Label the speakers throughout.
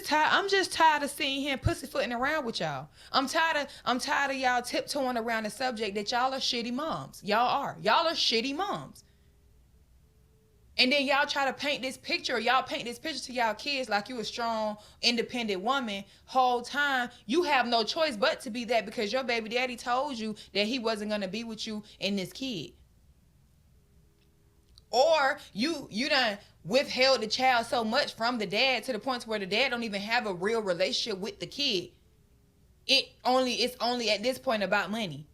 Speaker 1: I'm just tired of seeing him pussyfooting around with y'all. I'm tired of y'all tiptoeing around the subject that y'all are shitty moms. Y'all are shitty moms. And then y'all try to paint this picture, to y'all kids like you a strong, independent woman. Whole time, you have no choice but to be that, because your baby daddy told you that he wasn't going to be with you and this kid. Or you done withheld the child so much from the dad to the point where the dad don't even have a real relationship with the kid. It's only at this point about money.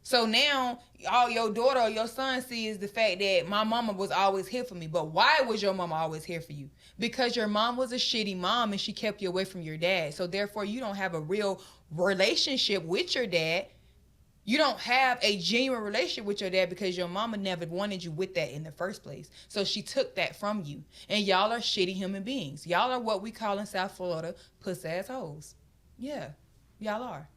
Speaker 1: So now all your daughter or your son sees the fact that my mama was always here for me. But why was your mama always here for you? Because your mom was a shitty mom and she kept you away from your dad. So therefore you don't have a real relationship with your dad. You don't have a genuine relationship with your dad because your mama never wanted you with that in the first place. So she took that from you. And y'all are shitty human beings. Y'all are what we call in South Florida puss ass hoes. Yeah, y'all are.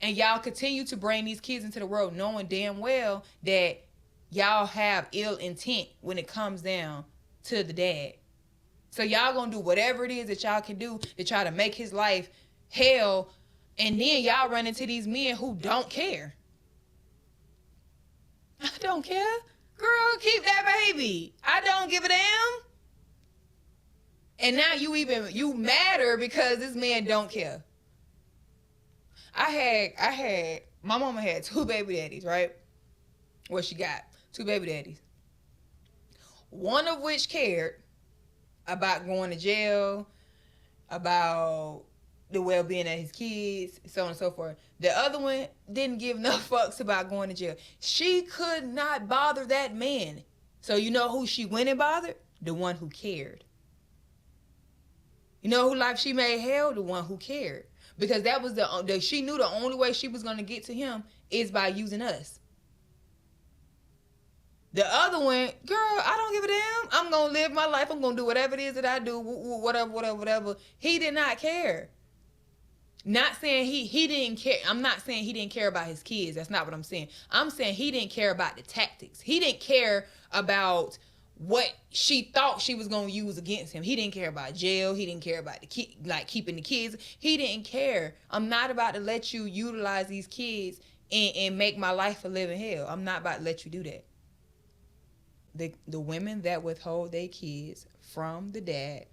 Speaker 1: And y'all continue to bring these kids into the world knowing damn well that y'all have ill intent when it comes down to the dad. So y'all gonna do whatever it is that y'all can do to try to make his life hell. And then y'all run into these men who don't care. I don't care. Girl, keep that baby. I don't give a damn. And now you madder because this man don't care. My mama had 2 baby daddies, right? Well, she got 2 baby daddies. One of which cared about going to jail, about the well-being of his kids, so on and so forth. The other one didn't give no fucks about going to jail. She could not bother that man. So you know who she went and bothered? The one who cared. You know who life she made hell? The one who cared. Because that was she knew the only way she was going to get to him is by using us. The other one, girl, I don't give a damn. I'm going to live my life. I'm going to do whatever it is that I do, whatever. He did not care. Not saying he didn't care. I'm not saying he didn't care about his kids. That's not what I'm saying. I'm saying he didn't care about the tactics. He didn't care about what she thought she was going to use against him. He didn't care about jail. He didn't care about keeping the kids. He didn't care. I'm not about to let you utilize these kids and make my life a living hell. I'm not about to let you do that. The women that withhold their kids from the dad,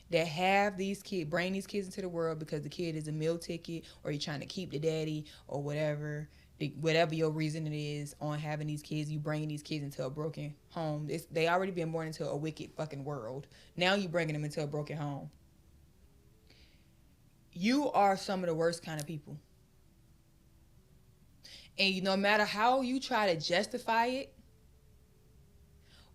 Speaker 1: that have these kids, bring these kids into the world because the kid is a meal ticket, or you're trying to keep the daddy, or whatever your reason it is on having these kids, you bringing these kids into a broken home. They already been born into a wicked fucking world. Now you bringing them into a broken home. You are some of the worst kind of people. And no matter how you try to justify it,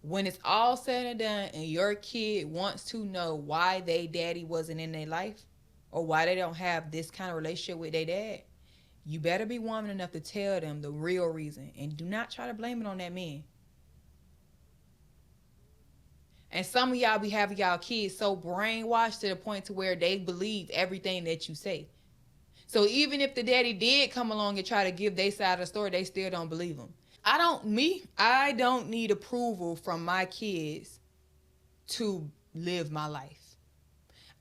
Speaker 1: when it's all said and done and your kid wants to know why they daddy wasn't in their life, or why they don't have this kind of relationship with their dad, you better be woman enough to tell them the real reason. And do not try to blame it on that man. And some of y'all be having y'all kids so brainwashed to the point to where they believe everything that you say. So even if the daddy did come along and try to give their side of the story, they still don't believe him. I don't need approval from my kids to live my life.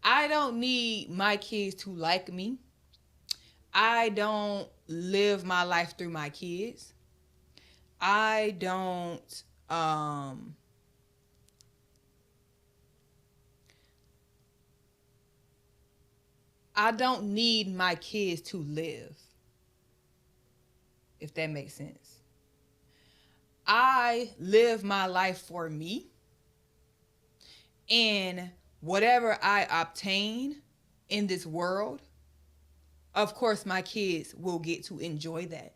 Speaker 1: I don't need my kids to like me. I don't live my life through my kids. I don't need my kids to live, if that makes sense. I live my life for me, and whatever I obtain in this world, of course my kids will get to enjoy that.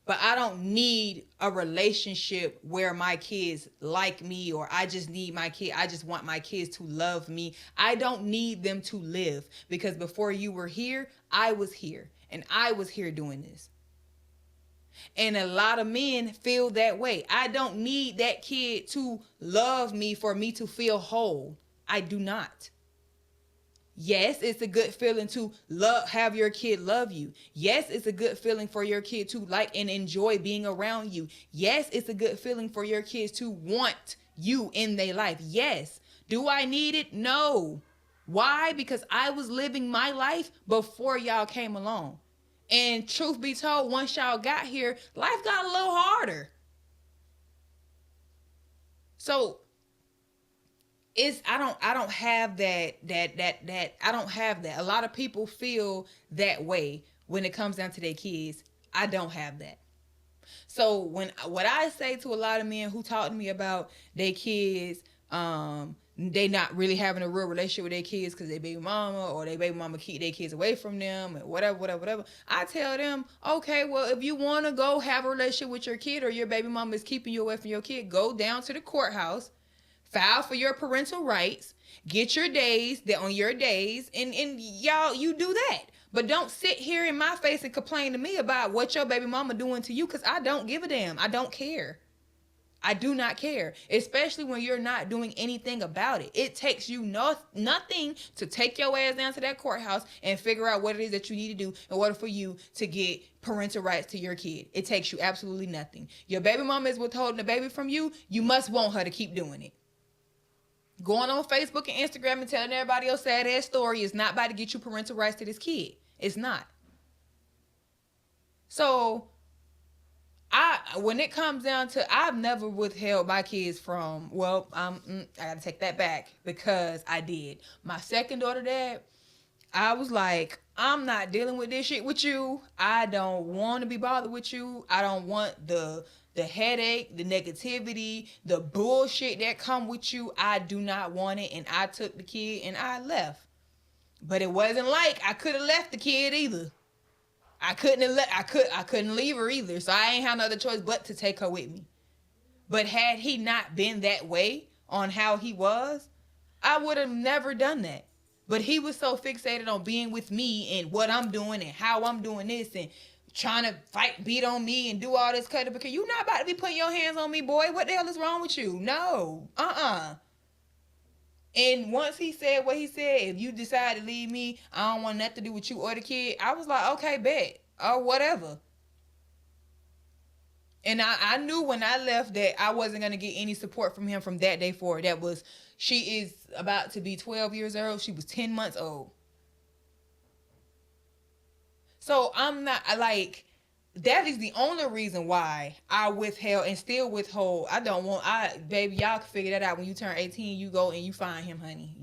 Speaker 1: But I don't need a relationship where my kids like me, or I just want my kids to love me. I don't need them to live, because before you were here, I was here, and I was here doing this. And a lot of men feel that way. I don't need that kid to love me for me to feel whole. I do not. Yes, it's a good feeling to have your kid love you. Yes, it's a good feeling for your kid to like and enjoy being around you. Yes, it's a good feeling for your kids to want you in their life. Yes. Do I need it? No. Why? Because I was living my life before y'all came along. And truth be told, once y'all got here, life got a little harder. So it's I don't have that I don't have that. A lot of people feel that way when it comes down to their kids. I don't have that. So when what I say to a lot of men who talk to me about their kids, they not really having a real relationship with their kids because they baby mama or they baby mama keep their kids away from them and whatever. I tell them, okay, well, if you want to go have a relationship with your kid or your baby mama is keeping you away from your kid, go down to the courthouse, file for your parental rights, get your days on your days, and y'all, you do that. But don't sit here in my face and complain to me about what your baby mama doing to you, because I don't give a damn. I don't care. I do not care, especially when you're not doing anything about it. It takes you nothing to take your ass down to that courthouse and figure out what it is that you need to do in order for you to get parental rights to your kid. It takes you absolutely nothing. Your baby mama is withholding the baby from you. You must want her to keep doing it. Going on Facebook and Instagram and telling everybody your sad ass story is not about to get you parental rights to this kid. It's not. So when it comes down to, I've never withheld my kids from, well, I gotta take that back because I did. My second daughter, dad, I was like, I'm not dealing with this shit with you. I don't want to be bothered with you. I don't want the headache, the negativity, the bullshit that come with you. I do not want it. And I took the kid and I left. But it wasn't like I could have left the kid either. I couldn't leave her either. So I ain't had no other choice but to take her with me. But had he not been that way on how he was, I would have never done that. But he was so fixated on being with me and what I'm doing and how I'm doing this and trying to beat on me and do all this cutting, because you not about to be putting your hands on me, boy. What the hell is wrong with you? No. And once he said what he said, if you decide to leave me, I don't want nothing to do with you or the kid. I was like, okay, bet. Or whatever. And I knew when I left that I wasn't going to get any support from him from that day forward. She is about to be 12 years old. She was 10 months old. So I'm not, that is the only reason why I withheld and still withhold. Baby, y'all can figure that out. When you turn 18, you go and you find him, honey.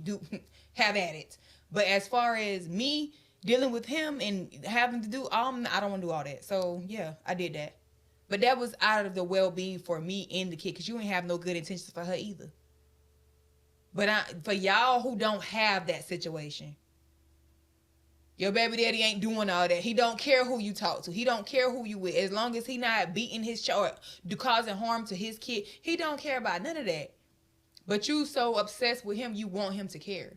Speaker 1: Have at it. But as far as me dealing with him and having to do, I don't want to do all that. So yeah, I did that. But that was out of the well-being for me and the kid, because you ain't have no good intentions for her either. But for y'all who don't have that situation, your baby daddy ain't doing all that. He don't care who you talk to. He don't care who you with. As long as he not beating his child, causing harm to his kid, he don't care about none of that. But you so obsessed with him, you want him to care.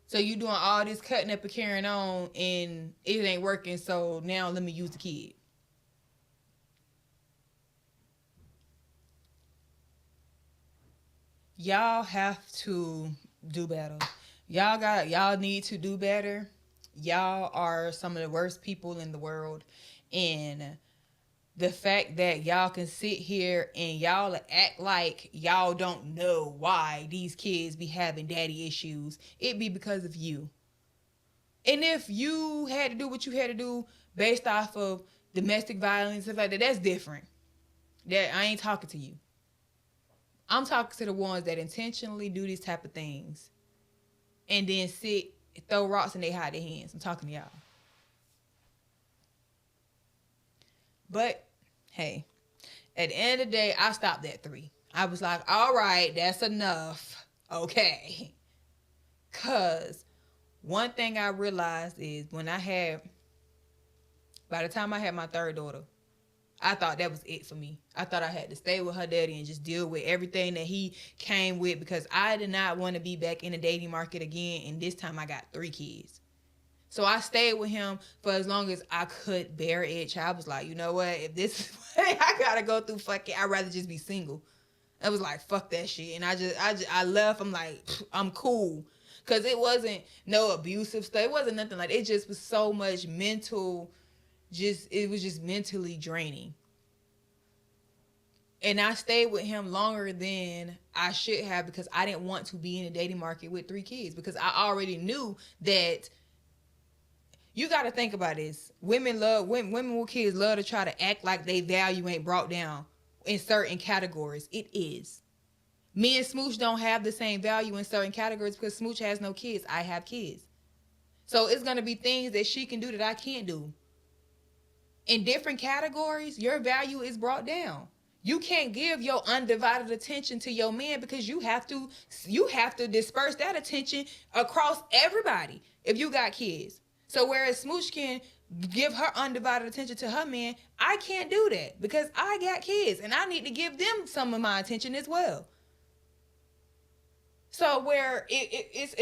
Speaker 1: So you doing all this cutting up and carrying on, and it ain't working. So now let me use the kid. Y'all have to do better. Y'all need to do better. Y'all are some of the worst people in the world. And the fact that y'all can sit here and y'all act like y'all don't know why these kids be having daddy issues, it be because of you. And if you had to do what you had to do based off of domestic violence, stuff like that, that's different. That I ain't talking to you. I'm talking to the ones that intentionally do these type of things and then sit, throw rocks, and they hide their hands. I'm talking to y'all. But, hey, at the end of the day, I stopped at 3. I was like, all right, that's enough. Okay. Because one thing I realized is by the time I had my third daughter, I thought that was it for me. I thought I had to stay with her daddy and just deal with everything that he came with, because I did not want to be back in the dating market again. And this time I got 3 kids. So I stayed with him for as long as I could bear it. I was like, you know what? If this is what I gotta go through, fuck it. I'd rather just be single. I was like, fuck that shit. And I left. I'm like, I'm cool. Because it wasn't no abusive stuff. It wasn't nothing like that. It just was so much it was just mentally draining. And I stayed with him longer than I should have because I didn't want to be in the dating market with 3 kids, because I already knew that. You got to think about this. Women with kids love to try to act like they value ain't brought down in certain categories. It is. Me and Smooch don't have the same value in certain categories because Smooch has no kids. I have kids. So it's going to be things that she can do that I can't do. In different categories, your value is brought down. You can't give your undivided attention to your man because you have to disperse that attention across everybody if you got kids. So whereas Smooch can give her undivided attention to her man, I can't do that because I got kids and I need to give them some of my attention as well. So where it's